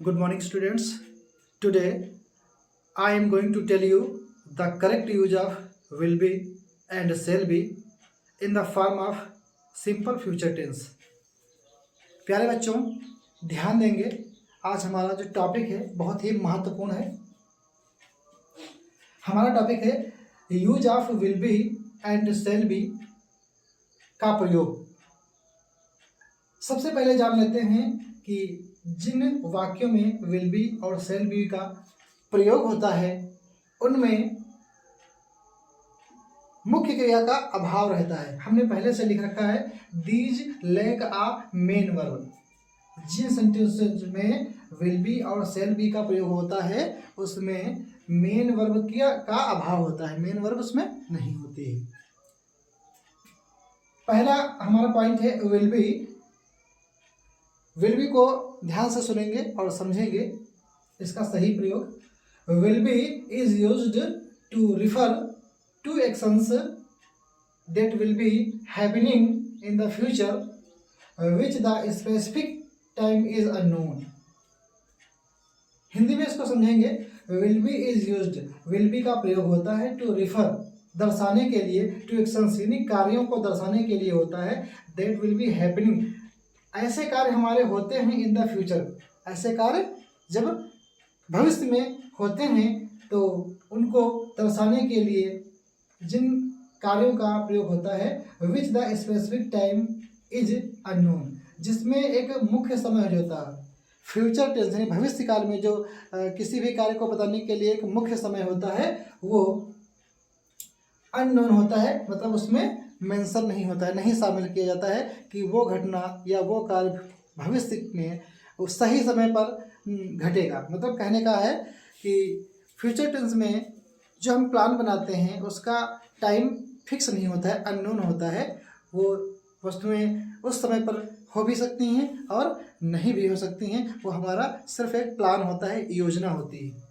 Good morning, students. Today, I am going to tell you the correct use of will be and shall be in the form of simple future tense. प्यारे बच्चों, ध्यान देंगे। आज हमारा जो topic है बहुत ही महत्वपूर्ण है। हमारा टॉपिक है use of will be and shall be का प्रयोग। सबसे पहले जान लेते हैं कि जिन वाक्यों में विल बी और शैल बी का प्रयोग होता है उनमें मुख्य क्रिया का अभाव रहता है। हमने पहले से लिख रखा है these lack a main verb. जिन सेंटेंसेस में विल बी और शैल बी का प्रयोग होता है उसमें मेन वर्ब का अभाव होता है, मेन वर्ब उसमें नहीं होती है। पहला हमारा पॉइंट है विल बी। विल बी को ध्यान से सुनेंगे और समझेंगे इसका सही प्रयोग। Will be is used to refer to actions that will be happening in the future which the specific time is unknown. Hindi में इसको समझेंगे। Will be is used, will be का प्रयोग होता है टू रिफर, दर्शाने के लिए, टू एक्शंस यानी कार्यों को दर्शाने के लिए होता है, दैट विल बी हैपनिंग, ऐसे कार्य हमारे होते हैं इन द फ्यूचर, ऐसे कार्य जब भविष्य में होते हैं तो उनको दर्शाने के लिए जिन कार्यों का प्रयोग होता है विच the specific time is unknown, जिसमें एक मुख्य समय होता है। फ्यूचर टेंस यानी भविष्य काल में जो किसी भी कार्य को बताने के लिए एक मुख्य समय होता है वो अननोन होता है, मतलब उसमें मेंशन नहीं होता है, नहीं शामिल किया जाता है कि वो घटना या वो कार्य भविष्य में उस सही समय पर घटेगा। मतलब कहने का है कि फ्यूचर टेंस में जो हम प्लान बनाते हैं उसका टाइम फिक्स नहीं होता है, अननोन होता है। वो वस्तुएं उस समय पर हो भी सकती हैं और नहीं भी हो सकती हैं। वो हमारा सिर्फ एक प्लान होता है, योजना होती है।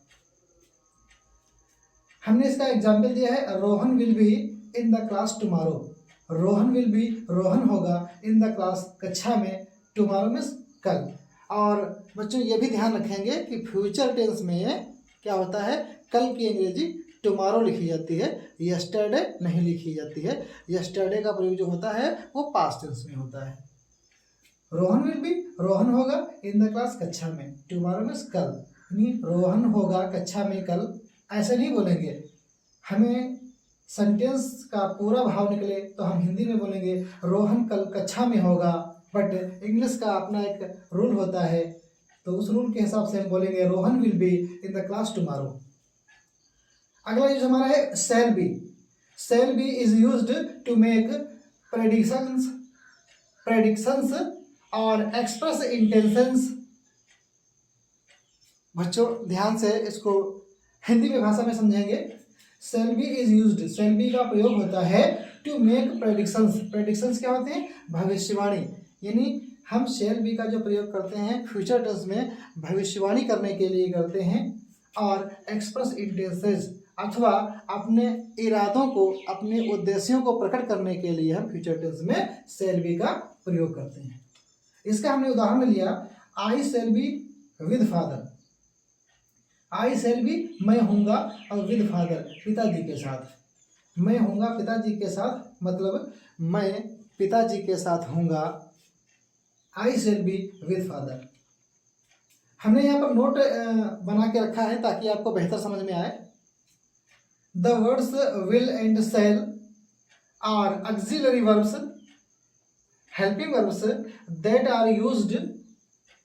हमने इसका एग्जाम्पल दिया है Rohan will be in the class tomorrow. Rohan will B, Rohan होगा इन द क्लास, कक्षा में, टुमारो मीन्स कल। और बच्चों ये भी ध्यान रखेंगे कि फ्यूचर टेंस में क्या होता है, कल की अंग्रेजी टुमारो लिखी जाती है, यस्टरडे नहीं लिखी जाती है। यस्टरडे का प्रयोग जो होता है वो पास्ट टेंस में होता है। रोहन विल बी, रोहन होगा इन द क्लास, कक्षा में, टुमारो मीन्स कल, यानी रोहन होगा कक्षा में कल। ऐसे नहीं बोलेंगे। हमें सेंटेंस का पूरा भाव निकले तो हम हिंदी में बोलेंगे रोहन कल कक्षा में होगा, बट इंग्लिश का अपना एक रूल होता है तो उस रूल के हिसाब से हम बोलेंगे Rohan will be in the class tomorrow. अगला यूज हमारा है shall be. Shall be is used to make predictions और एक्सप्रेस इंटेंशंस। बच्चों ध्यान से इसको हिंदी में भाषा में समझेंगे। Shall be is used, shall be का प्रयोग होता है टू मेक प्रेडिक्शंस। प्रेडिक्शंस क्या होते हैं, भविष्यवाणी। यानी हम शैल बी का जो प्रयोग करते हैं फ्यूचर टेंस में भविष्यवाणी करने के लिए करते हैं, और एक्सप्रेस इंटेंशंस अथवा अपने इरादों को, अपने उद्देश्यों को प्रकट करने के लिए हम फ्यूचर टेंस में शैल बी का प्रयोग करते हैं। इसका हमने उदाहरण लिया I shall be with father. I shall be, मैं हूँगा, और विद फादर, पिताजी के साथ। मैं हूँगा पिताजी के साथ, मतलब मैं पिताजी के साथ हूँगा। आई शैल बी विद फादर। हमने यहाँ पर नोट बना के रखा है ताकि आपको बेहतर समझ में आए। The words will and shall are auxiliary verbs, helping verbs that are used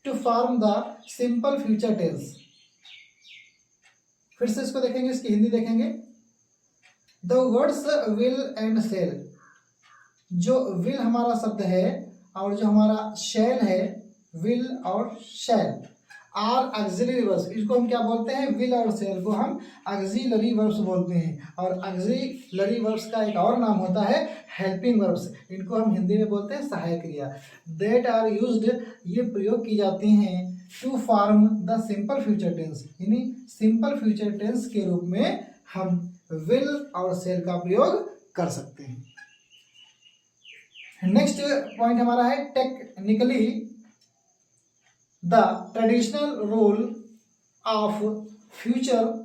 to form the simple future tense. फिर से इसको देखेंगे, इसकी हिंदी देखेंगे। The words will and shall, जो विल हमारा शब्द है और जो हमारा शैल है, विल और शैल, आर ऑक्सिलरी वर्ब्स। इसको हम क्या बोलते हैं, विल और शैल को हम ऑक्सिलरी वर्ब्स बोलते हैं। और ऑक्सिलरी वर्ब्स का एक और नाम होता है हेल्पिंग वर्ब्स। इनको हम हिंदी में बोलते हैं सहायक क्रिया। दैट आर यूज्ड, ये प्रयोग की जाती हैं to form the simple future tense, यानी सिंपल फ्यूचर टेंस के रूप में हम विल और शैल का प्रयोग कर सकते हैं। नेक्स्ट पॉइंट हमारा है technically the traditional role of future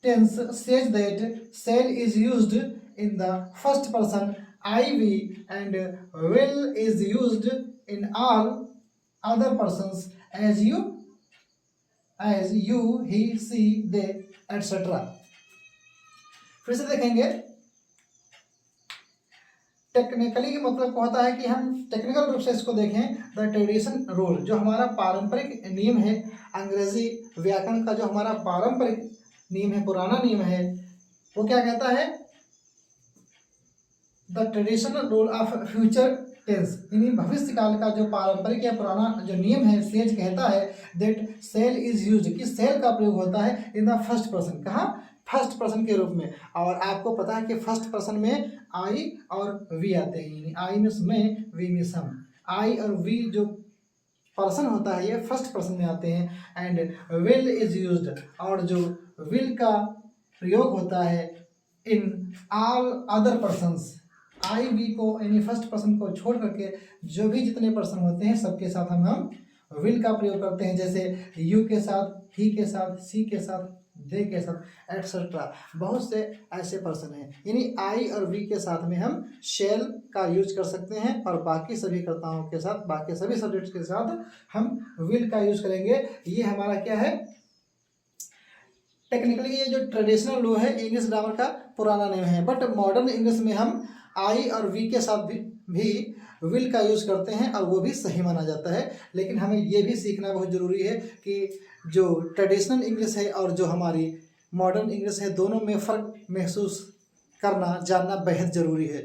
tense says that shall is used in the first person IV and will is used in all other persons as you, he, she, they, etc. फिर से देखेंगे। Technically के मतलब को होता है कि हम टेक्निकल रूप से इसको देखें। द ट्रेडिशन रोल, जो हमारा पारंपरिक नियम है, अंग्रेजी व्याकरण का जो हमारा पारंपरिक नियम है, पुराना नियम है, वो क्या कहता है? The traditional role of future tense, यानी भविष्य काल का जो पारंपरिक या पुराना जो नियम है, सेज कहता है दैट सेल इज यूज्ड, कि सेल का प्रयोग होता है इन द फर्स्ट पर्सन। कहाँ? फर्स्ट पर्सन के रूप में। और आपको पता है कि फर्स्ट पर्सन में आई और वी आते हैं, यानी आई मीन्स मैं, वी मीन्स हम। आई और वी जो पर्सन होता है ये फर्स्ट पर्सन में आते हैं। एंड विल इज यूज्ड, और जो विल का प्रयोग होता है in all other persons, I we को यानी फर्स्ट पर्सन को छोड़ करके जो भी जितने पर्सन होते हैं सबके साथ हम विल का प्रयोग करते हैं। जैसे यू के साथ, ही के साथ, सी के साथ, दे के साथ, एटसेट्रा। बहुत से ऐसे पर्सन हैं, यानी आई और वी के साथ में हम शेल का यूज कर सकते हैं, और बाकी सभी कर्ताओं के साथ, बाकी सभी सब्जेक्ट्स के साथ हम विल का यूज करेंगे। ये हमारा क्या है? टेक्निकली ये जो ट्रेडिशनल लो है, इंग्लिश ग्रामर का पुराना नेम है, बट मॉडर्न इंग्लिश में हम आई और वी के साथ भी विल का यूज करते हैं, और वो भी सही माना जाता है। लेकिन हमें ये भी सीखना बहुत ज़रूरी है कि जो ट्रेडिशनल इंग्लिश है और जो हमारी मॉडर्न इंग्लिश है, दोनों में फ़र्क महसूस करना, जानना बेहद ज़रूरी है।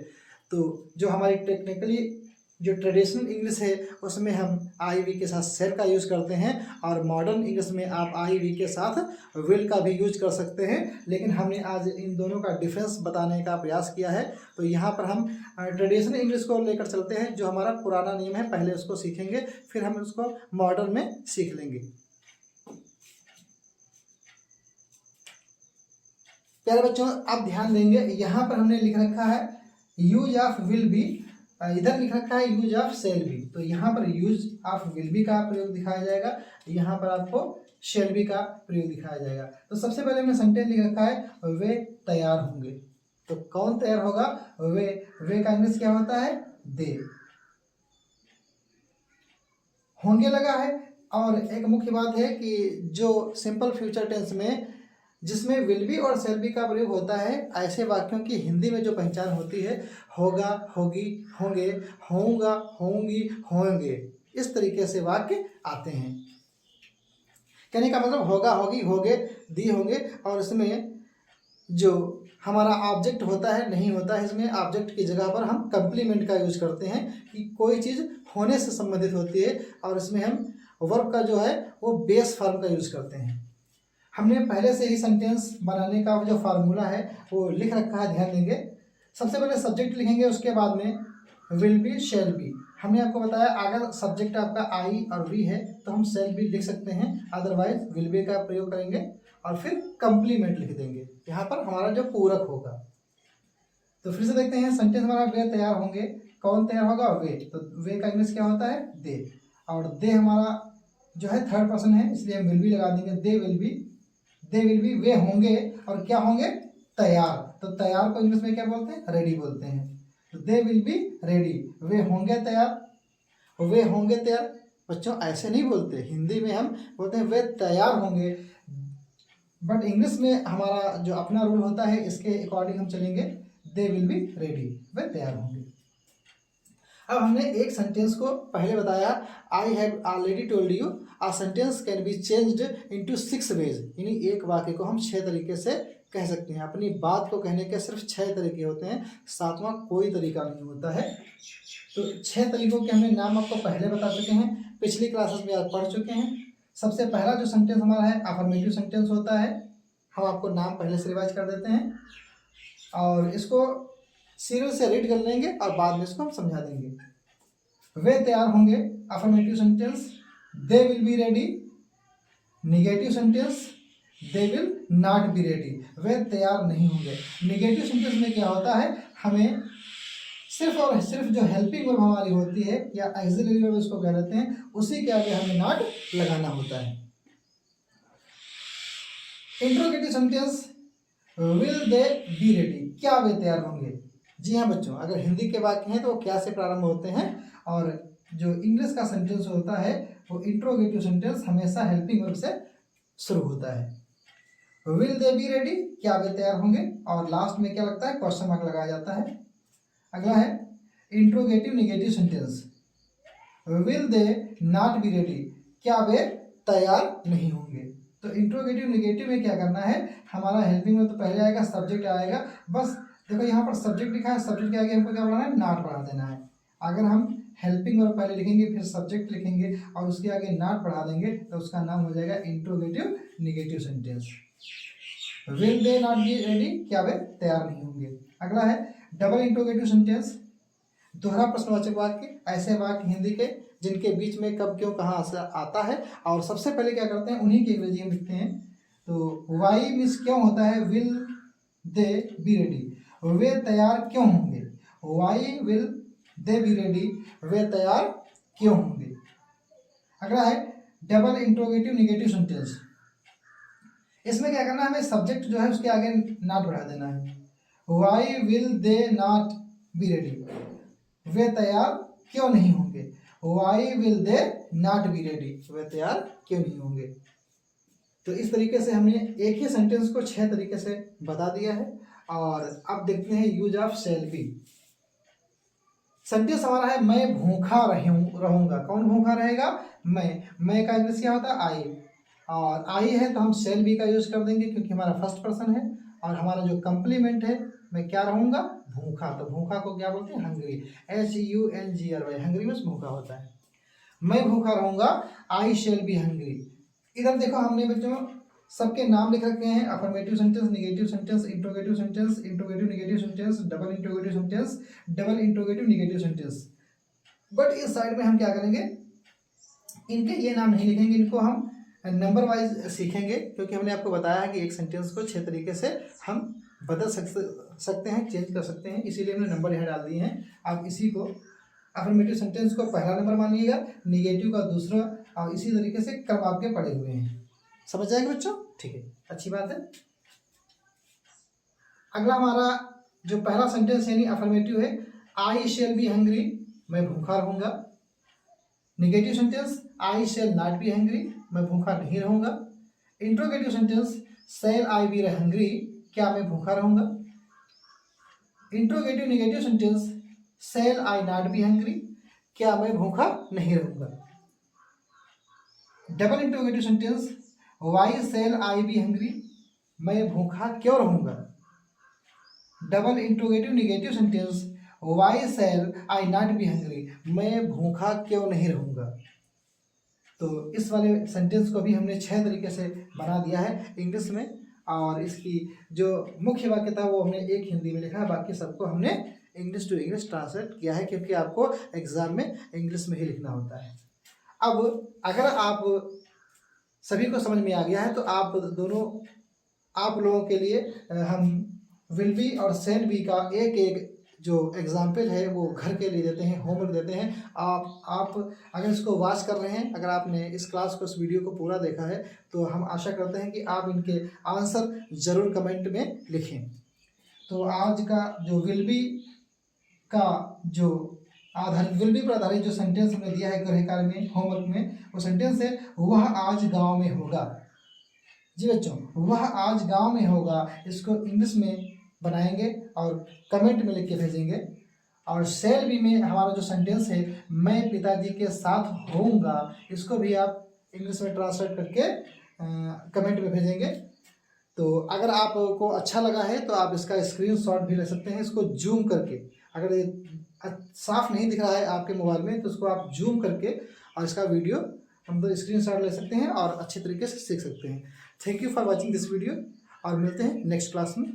तो जो हमारी टेक्निकली जो ट्रेडिशनल इंग्लिश है उसमें हम आई वी के साथ सेल का यूज़ करते हैं, और मॉडर्न इंग्लिश में आप आई वी के साथ विल का भी यूज कर सकते हैं। लेकिन हमने आज इन दोनों का डिफरेंस बताने का प्रयास किया है। तो यहाँ पर हम ट्रेडिशनल इंग्लिश को लेकर चलते हैं, जो हमारा पुराना नियम है, पहले उसको सीखेंगे, फिर हम उसको मॉडर्न में सीख लेंगे। प्यारे बच्चों, आप ध्यान देंगे, यहाँ पर हमने लिख रखा है यूज ऑफ विल बी, इधर लिख रखा है यूज ऑफ शेल बी। तो यहाँ पर यूज ऑफ विल बी का प्रयोग दिखाया जाएगा, यहाँ पर आपको शेल बी का प्रयोग दिखाया जाएगा। तो सबसे पहले हमने सेंटेंस लिख रखा है वे तैयार होंगे। तो कौन तैयार होगा? वे का इंग्लिश क्या होता है? दे। होंगे लगा है। और एक मुख्य बात है कि जो सिंपल फ्यूचर टेंस में जिसमें विल बी और शेल बी का प्रयोग होता है, ऐसे वाक्यों की हिंदी में जो पहचान होती है, होगा, होगी, होंगे, होऊंगा, होंगी, होंगे, इस तरीके से वाक्य आते हैं। कहने का मतलब होगा, होगी, होगे, दी होंगे, और इसमें जो हमारा ऑब्जेक्ट होता है नहीं होता है, इसमें ऑब्जेक्ट की जगह पर हम कंप्लीमेंट का यूज करते हैं कि कोई चीज़ होने से संबंधित होती है, और इसमें हम वर्ब का जो है वो बेस फॉर्म का यूज करते हैं। हमने पहले से ही सेंटेंस बनाने का जो फार्मूला है वो लिख रखा है, ध्यान देंगे। सबसे पहले सब्जेक्ट लिखेंगे, उसके बाद में विल बी, शेल बी। हमने आपको बताया अगर सब्जेक्ट आपका आई और वी है तो हम शेल बी लिख सकते हैं, अदरवाइज विल बी का प्रयोग करेंगे और फिर कंप्लीमेंट लिख देंगे, यहाँ पर हमारा जो पूरक होगा। तो फिर से देखते हैं सेंटेंस हमारा, वे तैयार होंगे। कौन तैयार होगा? वे। तो वे का इंग्लिश क्या होता है? दे। और दे हमारा जो है थर्ड पर्सन है, इसलिए हम विल बी लगा देंगे। दे विल बी, वे होंगे, और क्या होंगे? तैयार। तो तैयार को इंग्लिश में क्या बोलते हैं? रेडी बोलते हैं। तो दे विल बी रेडी, वे होंगे तैयार। वे होंगे तैयार बच्चों ऐसे नहीं बोलते, हिंदी में हम बोलते हैं वे तैयार होंगे, बट इंग्लिश में हमारा जो अपना रूल होता है इसके अकॉर्डिंग हम चलेंगे। दे विल बी रेडी, वे तैयार होंगे। अब हमने एक सेंटेंस को पहले बताया, I have already told you a sentence can be changed into 6 ways, यानी एक वाक्य को हम 6 तरीके से कह सकते हैं। अपनी बात को कहने के सिर्फ 6 तरीके होते हैं, 7वां कोई तरीका नहीं होता है। तो 6 तरीकों के हमने नाम आपको पहले बता चुके हैं, पिछली क्लासेस में आप पढ़ चुके हैं। सबसे पहला जो सेंटेंस हमारा है अफर्मेटिव सेंटेंस होता है। हम आपको नाम पहले से रिवाइज कर देते हैं और इसको सीरियल से रीड कर लेंगे और बाद में इसको हम समझा देंगे। वे तैयार होंगे, affirmative sentence. They will be ready, negative sentence. They will not be ready, वे तैयार नहीं होंगे। निगेटिव सेंटेंस में क्या होता है, हमें सिर्फ और सिर्फ जो हेल्पिंग वर्ब हमारी होती है या एक्सिलरी वर्ब इसको कह देते हैं, उसी के आगे हमें नॉट लगाना होता है। Interrogative sentence will they be ready, क्या वे तैयार होंगे। जी हाँ बच्चों, अगर हिंदी के वाक्य हैं तो वो क्या से प्रारंभ होते हैं, और जो इंग्लिश का सेंटेंस होता है वो इंट्रोगेटिव सेंटेंस हमेशा हेल्पिंग वर्ब से शुरू होता है। विल दे बी रेडी, क्या वे तैयार होंगे, और लास्ट में क्या लगता है, क्वेश्चन मार्क लगाया जाता है। अगला है interrogative negative sentence, will they not be ready, क्या वे तैयार नहीं होंगे। तो इंट्रोगेटिव नेगेटिव में क्या करना है, हमारा हेल्पिंग में तो पहले आएगा, सब्जेक्ट आएगा, बस देखो यहाँ पर सब्जेक्ट लिखा है, सब्जेक्ट के आगे हमको क्या बढ़ाना है, नॉट बढ़ा देना है। अगर हम हेल्पिंग वर्ब पहले लिखेंगे फिर सब्जेक्ट लिखेंगे और उसके आगे नॉट बढ़ा देंगे तो उसका नाम हो जाएगा interrogative negative sentence. Will they not be ready, क्या वे तैयार नहीं होंगे। अगला है डबल इंट्रोगेटिव सेंटेंस, दोहरा प्रश्नवाचक वाक्य, ऐसे वाक्य हिंदी के जिनके बीच में कब क्यों कहाँ से आता है और सबसे पहले क्या करते हैं उन्हीं की अंग्रेजी में लिखते हैं। तो वाई मीन्स क्यों होता है, विल दे बी रेडी, वे तैयार क्यों होंगे। Why will they be ready, वे तैयार क्यों होंगे। अगला है डबल इंट्रोगेटिव नेगेटिव सेंटेंस, इसमें क्या करना है, हमें सब्जेक्ट जो है उसके आगे नॉट बढ़ा देना है। Why will they not be ready, वे तैयार क्यों नहीं होंगे। Why will they not be ready, वे तैयार क्यों नहीं होंगे। तो इस तरीके से हमने एक ही सेंटेंस को 6 तरीके से बता दिया है। और अब देखते हैं use of shall be. Sentence हमारा है मैं भूखा रहूंगा। कौन भूखा रहेगा, मैं का इंग्लिश क्या होता है, आई, और आई है तो हम शैल बी का यूज कर देंगे क्योंकि हमारा फर्स्ट पर्सन है। और हमारा जो कंप्लीमेंट है, मैं क्या रहूंगा, भूखा, तो भूखा को क्या बोलते हैं, हंग्री, HUNGRY, हंग्री मीन्स भूखा होता है। मैं भूखा रहूंगा, आई शैल बी हंग्री। इधर देखो हमने बच्चों सबके नाम लिख रखे हैं, affirmative sentence, negative sentence, interrogative sentence, interrogative negative sentence, double interrogative sentence, double interrogative negative sentence. But इस साइड में हम क्या करेंगे, इनके ये नाम नहीं लिखेंगे, इनको हम नंबर वाइज सीखेंगे क्योंकि हमने आपको बताया है कि एक सेंटेंस को 6 तरीके से हम बदल सकते हैं, चेंज कर सकते हैं, इसीलिए हमने नंबर यहाँ डाल दिए हैं। आप इसी को अफर्मेटिव सेंटेंस को पहला नंबर मानिएगा, नेगेटिव का दूसरा, और इसी तरीके से क्रम आपके पड़े हुए हैं। समझ जाएंगे बच्चों, ठीक है, अच्छी बात है। अगला हमारा जो पहला सेंटेंस यानी अफर्मेटिव है, आई शैल बी हंग्री, मैं भूखा रहूंगा। Negative sentence, I shall not be hungry, मैं भूखा नहीं रहूंगा। Interrogative sentence, shall I be hungry, क्या मैं भूखा रहूंगा। Interrogative negative sentence, shall I not be hungry, क्या मैं भूखा नहीं रहूंगा। Double interrogative sentence, why shall I be hungry, मैं भूखा क्यों रहूंगा। Double interrogative negative sentence, why shall I not be hungry, मैं भूखा क्यों नहीं रहूंगा। तो इस वाले सेंटेंस को भी हमने 6 तरीके से बना दिया है इंग्लिश में, और इसकी जो मुख्य वाक्य था वो हमने एक हिंदी में लिखा है, बाकी सबको हमने इंग्लिश टू इंग्लिश ट्रांसलेट किया है क्योंकि आपको एग्जाम में इंग्लिश में ही लिखना होता है। अब अगर आप सभी को समझ में आ गया है तो आप लोगों के लिए हम विल बी और शैल बी का एक एक जो एग्जाम्पल है वो घर के लिए देते हैं, होमवर्क देते हैं। आप अगर इसको वॉच कर रहे हैं, अगर आपने इस क्लास को, इस वीडियो को पूरा देखा है तो हम आशा करते हैं कि आप इनके आंसर ज़रूर कमेंट में लिखें। तो आज का जो विल बी का जो विल बी पर आधारित जो सेंटेंस हमने दिया है गृह कार्य में, होमवर्क में, वो सेंटेंस है वह आज गाँव में होगा। जी बच्चों, वह आज गाँव में होगा, इसको इंग्लिश में बनाएंगे और कमेंट में लिख के भेजेंगे। और शैल बी में हमारा जो सेंटेंस है मैं पिताजी के साथ होऊंगा, इसको भी आप इंग्लिश में ट्रांसलेट करके कमेंट में भेजेंगे। तो अगर आपको अच्छा लगा है तो आप इसका स्क्रीनशॉट भी ले सकते हैं, इसको जूम करके, अगर ये साफ नहीं दिख रहा है आपके मोबाइल में तो इसको आप जूम करके और इसका वीडियो हम तो स्क्रीनशॉट ले सकते हैं और अच्छे तरीके से सीख सकते हैं। Thank you for watching this video और मिलते हैं नेक्स्ट क्लास में।